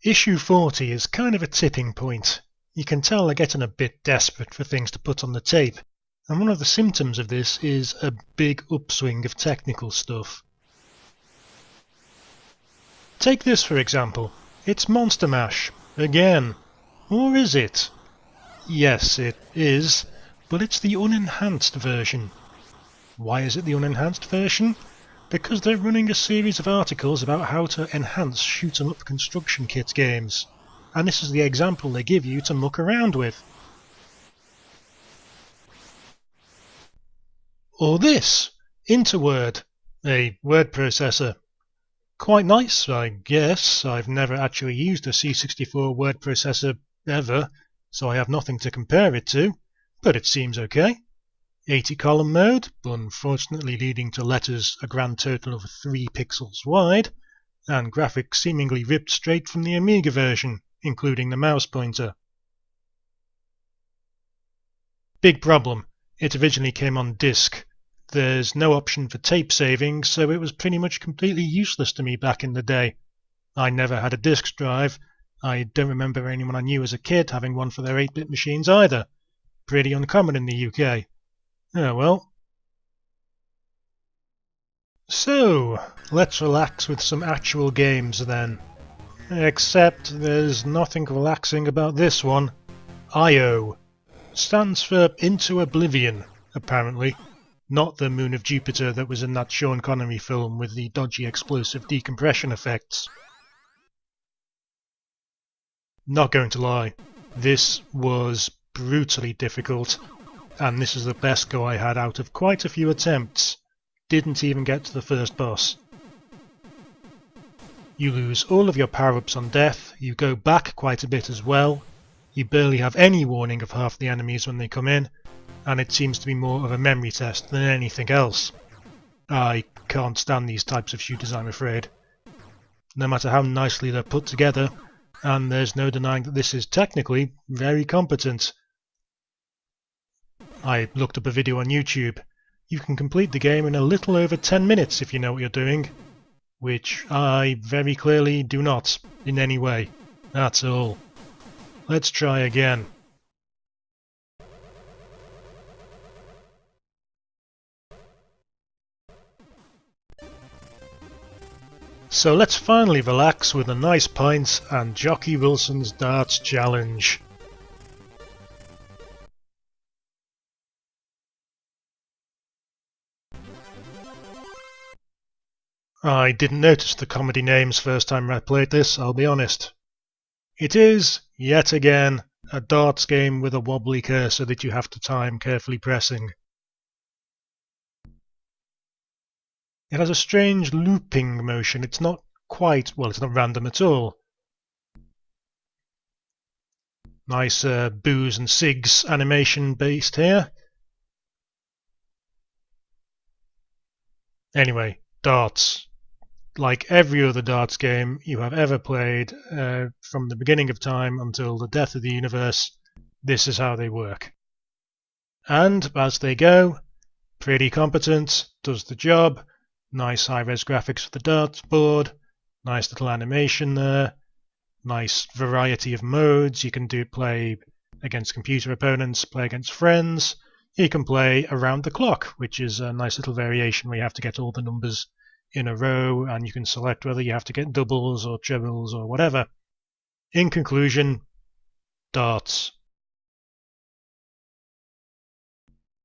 Issue 40 is kind of a tipping point. You can tell they're getting a bit desperate for things to put on the tape, and one of the symptoms of this is a big upswing of technical stuff. Take this for example. It's Monster Mash, again. Or is it? Yes, it is, but it's the unenhanced version. Why is it the unenhanced version? Because they're running a series of articles about how to enhance shoot-'em-up construction kit games, and this is the example they give you to muck around with. Or this, Interword, a word processor. Quite nice, I guess. I've never actually used a C64 word processor ever, so I have nothing to compare it to, but it seems okay. 80-column mode, unfortunately leading to letters a grand total of 3 pixels wide, and graphics seemingly ripped straight from the Amiga version, including the mouse pointer. Big problem, it originally came on disc. There's no option for tape saving, so it was pretty much completely useless to me back in the day. I never had a disk drive. I don't remember anyone I knew as a kid having one for their 8-bit machines either. Pretty uncommon in the UK. Oh well. So, let's relax with some actual games then. Except there's nothing relaxing about this one. IO. Stands for Into Oblivion, apparently. Not the Moon of Jupiter that was in that Sean Connery film with the dodgy explosive decompression effects. Not going to lie, this was brutally difficult, and this is the best go I had out of quite a few attempts. Didn't even get to the first boss. You lose all of your power-ups on death, you go back quite a bit as well, you barely have any warning of half the enemies when they come in, and it seems to be more of a memory test than anything else. I can't stand these types of shooters, I'm afraid. No matter how nicely they're put together, and there's no denying that this is technically very competent. I looked up a video on YouTube. You can complete the game in a little over 10 minutes if you know what you're doing, which I very clearly do not, in any way, at all. Let's try again. So let's finally relax with a nice pint and Jocky Wilson's Darts Challenge. I didn't notice the comedy names first time I played this, I'll be honest. It is, yet again, a darts game with a wobbly cursor that you have to time carefully pressing. It has a strange looping motion. It's not quite, well, it's not random at all. Nice booze and cigs animation based here. Anyway, darts. Like every other darts game you have ever played, from the beginning of time until the death of the universe, this is how they work. And as they go, pretty competent, does the job. Nice high-res graphics for the darts board, nice little animation there, nice variety of modes. You can play against computer opponents, play against friends. You can play around the clock, which is a nice little variation where you have to get all the numbers in a row, and you can select whether you have to get doubles or trebles or whatever. In conclusion, darts.